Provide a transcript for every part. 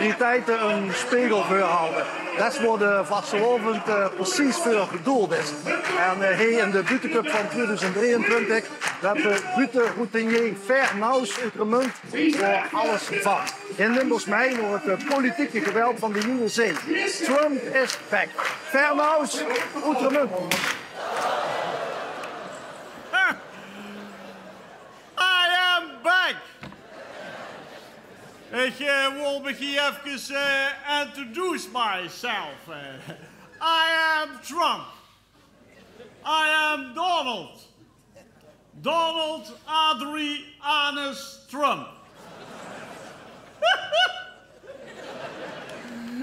autoriteiten een spiegel voor houden. Dat is waar de vastelovend precies voor bedoeld is. En hij in de buitencup van 2023, dat de buitenroutinier Vernaus Oetremund voor alles van. In Limburgs mij door het politieke geweld van de Nieuwe Zee. Trump is back. Vernaus Oetremund. Ik wil me hier even introduce myself. I am Trump. I am Donald. Donald Adrianus Trump.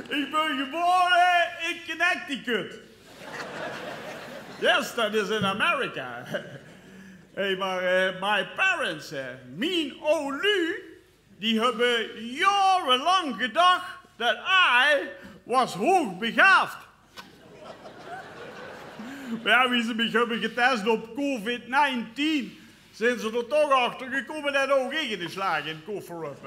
Ik ben geboren in Connecticut. Yes, that is in America. Hey, maar my parents, mijn olu, die hebben jarenlang gedacht dat ik was hoogbegaafd. Maar ja, wie ze me hebben getest op COVID-19, zijn ze er toch achter gekomen dat ook ik in de slag in koffer heb.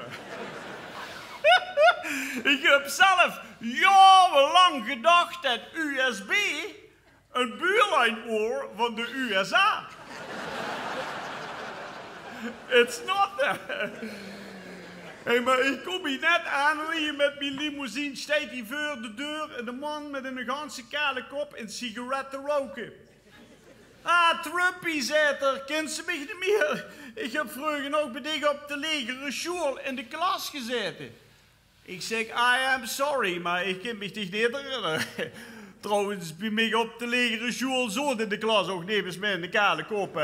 Ik heb zelf jarenlang gedacht dat USB een buurlijnoor van de USA. It's not that. Hey, maar ik kom hier net aanrijden met mijn limousine, staat hier voor de deur en de man met een ganse kale kop en sigaretten roken. Ah, Trumpie, zei er, kent ze mij niet meer? Ik heb vroeger nog bij dich op de legere school in de klas gezeten. Ik zeg, I am sorry, maar ik kan me dich niet herinneren. Trouwens, bij mij op de legere school zo in de klas ook nevens mij in de kale kop.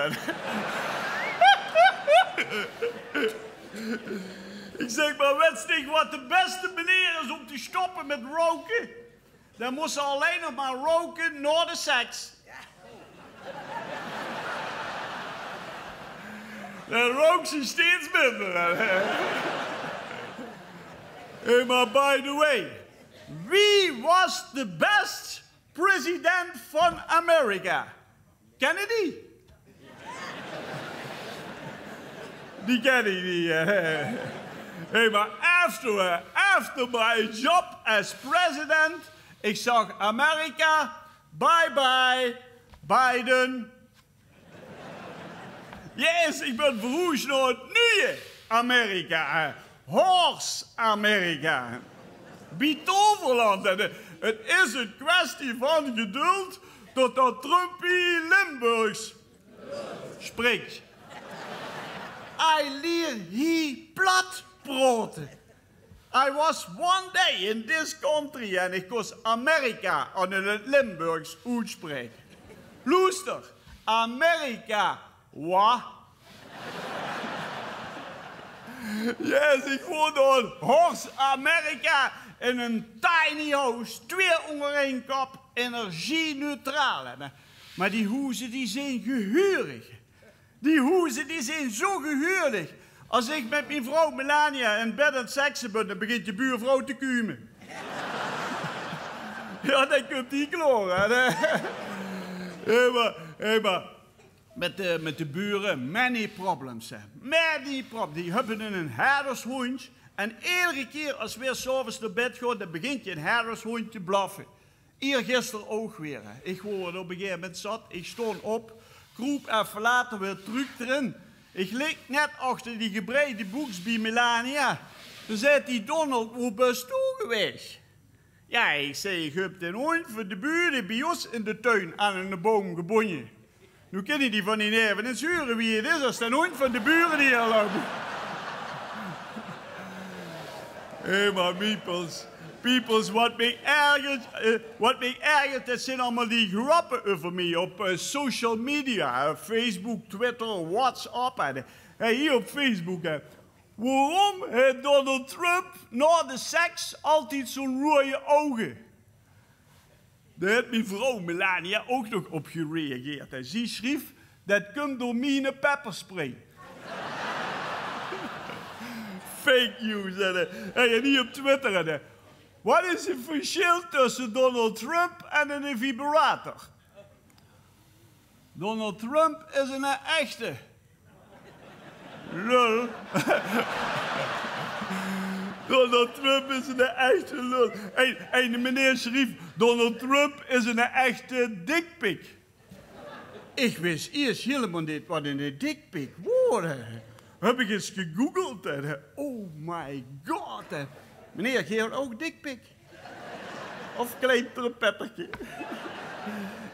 Ik zeg maar, weet je wat de beste manier is om te stoppen met roken? Dan moest ze alleen nog maar roken na de seks. Dan rookt ze steeds minder. Hey, maar by the way, wie was de best president van Amerika? Kennedy? Die ken ik niet. Hey, maar after my job as president, ik zag Amerika, bye bye, Biden. Yes, ik ben verhuisd naar het nieuwe Amerika. Horse Amerika. Bitoverland. Het is een kwestie van geduld totdat Trumpie Limburgs spreekt. I leer hier plat praten. I was one day in this country en ik was Amerika aan het Limburgs uitspreken. Luister, Amerika, wat? Yes, ik woon dan Horse Amerika in een tiny house, 2 onder 1 kap, energie-neutraal. Maar die huizen die zijn gehuurig. Die huizen die zijn zo gehuurlijk. Als ik met mijn vrouw Melania in bed aan het seksen ben, dan begint de buurvrouw te kumen. Ja, dan komt die klaar. Hé, maar met de buren, many problems. Many problems. Die hebben een herdershond. En iedere keer als we 's avonds naar bed gaan, dan begint je een herdershond te blaffen. Eergisteren ook weer. Ik word op een gegeven moment zat. Ik stond op. Kroep even later weer terug erin. Ik lig net achter die gebreide boeks bij Melania. Toen zei die Donald, hoe bent je geweest? Ja, ik zei, ik heb een hond voor de buren bij ons in de tuin aan een boom gebonden. Nu ken je die van die neven en zuren wie het is als een hond van de buren die hier loopt. Hé, maar Peoples, wat mij ergert, dat zijn allemaal die grappen over mij op social media. Facebook, Twitter, WhatsApp. Hier op Facebook. Waarom heeft Donald Trump na de seks altijd zo'n rode ogen? Daar heeft mijn vrouw Melania ook nog op gereageerd. Ze schreef, dat komt door mijn pepperspray. Fake news. En hier op Twitter. Wat is het verschil tussen Donald Trump en een vibrator? Donald Trump is een echte lul. Donald Trump is een echte lul. En meneer Sheriff, Donald Trump is een echte dikpik. Ik wist eerst helemaal niet wat een dikpik was. Heb ik eens gegoogeld. Oh my god. Meneer, geeft ook dikpik? Of klein trompettertje?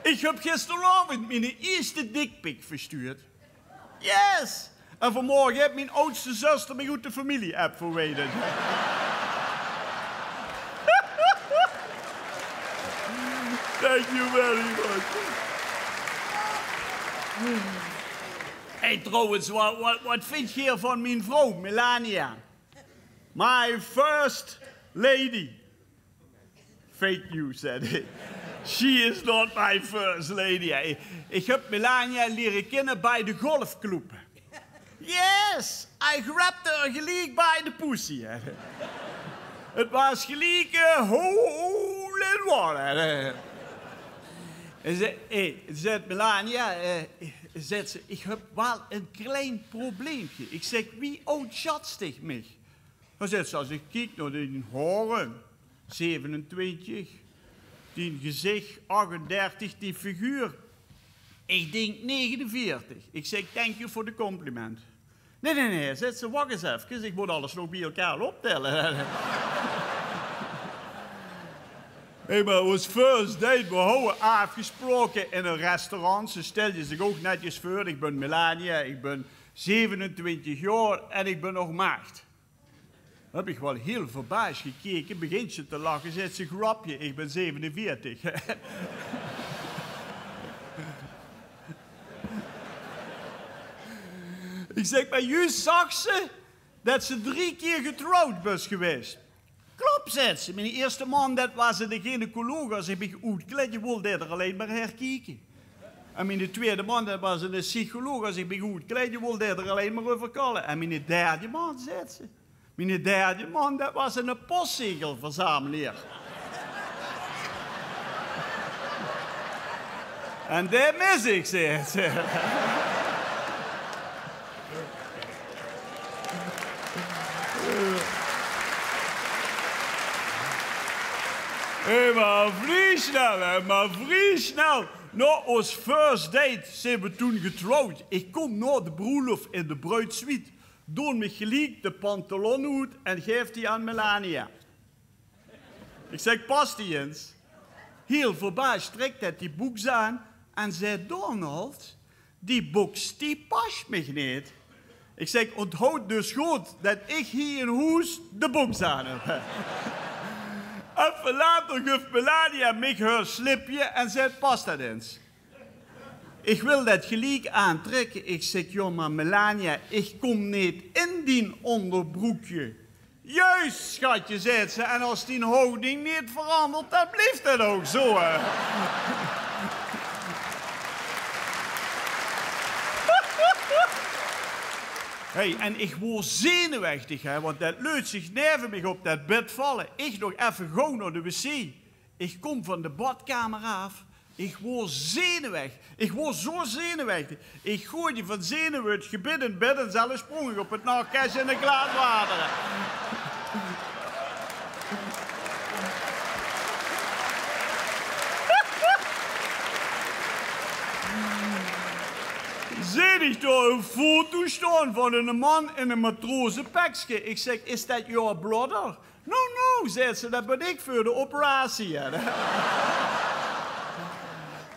Ik heb gisteravond mijn eerste dikpik verstuurd. Yes! En vanmorgen heeft mijn oudste zuster me goed de familie-app verwijderd. Thank you very much. Hey, trouwens, wat vind je hier van mijn vrouw, Melania? My first lady. Fake news, said he. She is not my first lady. Ik heb Melania leren kennen bij de golfclub. Yes, I grabbed her gelijk bij de pussy. Het was gelijk hole in one. Zegt Melania, zegt ze, ik heb wel een klein probleempje. Ik zeg, wie outschatst dich mich? Dan zegt ze, als ik kijk naar die horen, 27, die gezicht 38, die figuur, ik denk 49. Ik zeg, thank you voor de compliment. Nee, zegt ze, wacht eens even, ik moet alles nog bij elkaar optellen. Hé, maar ons first date, we hadden afgesproken in een restaurant. Ze stelde zich ook netjes voor. Ik ben Melania, ik ben 27 jaar en ik ben nog maagd. Heb ik wel heel verbaasd gekeken, begint ze te lachen, zegt ze, grapje, ik ben 47. Ik zeg, maar juist zag ze dat ze 3 keer getrouwd was geweest. Klopt, zegt ze. Mijn eerste man, dat was de gynaecoloog. Als ik me uitkleed, je wilde er alleen maar herkijken. En mijn tweede man, dat was een psycholoog. Als ik me uitkleed, je wilde er alleen maar over kallen. En mijn derde man, zegt ze. Mijn derde man, dat was een postzegelverzamelaar. En daar mis ik, zegt ze. Hé, maar vrij snel. Nou, ons first date zijn we toen getrouwd. Ik kom naar de broerlof in de bruidssuite. Doe me gelijk de pantalon uit en geef die aan Melania. Ik zeg, past die eens? Heel verbaasd trekt hij die boeks aan en zei, Donald, die boeks die past me niet. Ik zeg, onthoud dus goed dat ik hier in huis de boeks aan heb. Even later geeft Melania mij haar slipje en zegt, past dat eens? Ik wil dat gelijk aantrekken. Ik zeg, joh, maar Melania, ik kom niet in die onderbroekje. Juist, schatje, zegt ze. En als die houding niet verandert, dan blijft het ook zo, hè. Hey, en ik word zenuwachtig, hè, want dat leut zich neven me op dat bed vallen. Ik nog even gauw naar de wc. Ik kom van de badkamer af. Ik word zenuwachtig. Ik word zo zenuwachtig. Ik gooi die van zenuwen het gebit in bed en zelfs sprong ik op het nachtkastje in een glaas water. Zie ik daar een foto staan van een man in een matrozenpakje. Ik zeg, is dat jouw brother? No, zegt ze, dat ben ik voor de operatie.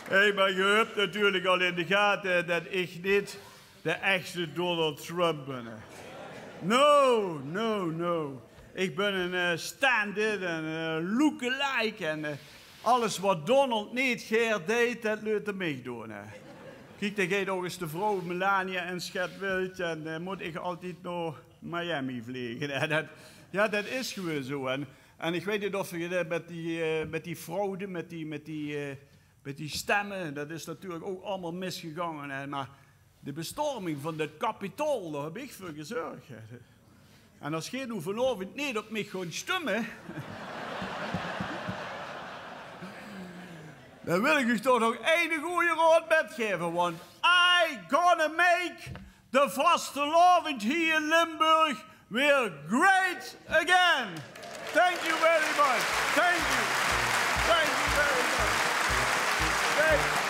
Hé, maar je hebt natuurlijk al in de gaten dat ik niet de echte Donald Trump ben. No. Ik ben een stand-in, een lookalike en alles wat Donald niet deed, dat leurt mij doen. Kijk, dan gaat nog eens de vrouw Melania en schat wilt en moet ik altijd naar Miami vliegen. Dat is gewoon zo. En ik weet niet of je met die fraude, met die stemmen, dat is natuurlijk ook allemaal misgegaan. Maar de bestorming van het Capitool, daar heb ik voor gezorgd. En als jij nu vanavond niet op mij gaat stemmen, dan wil ik u toch nog één goede raad metgeven, want I gonna make de vastelavond hier in Limburg we're great again. Thank you very much. Thank you. Thank you very much. Thank you.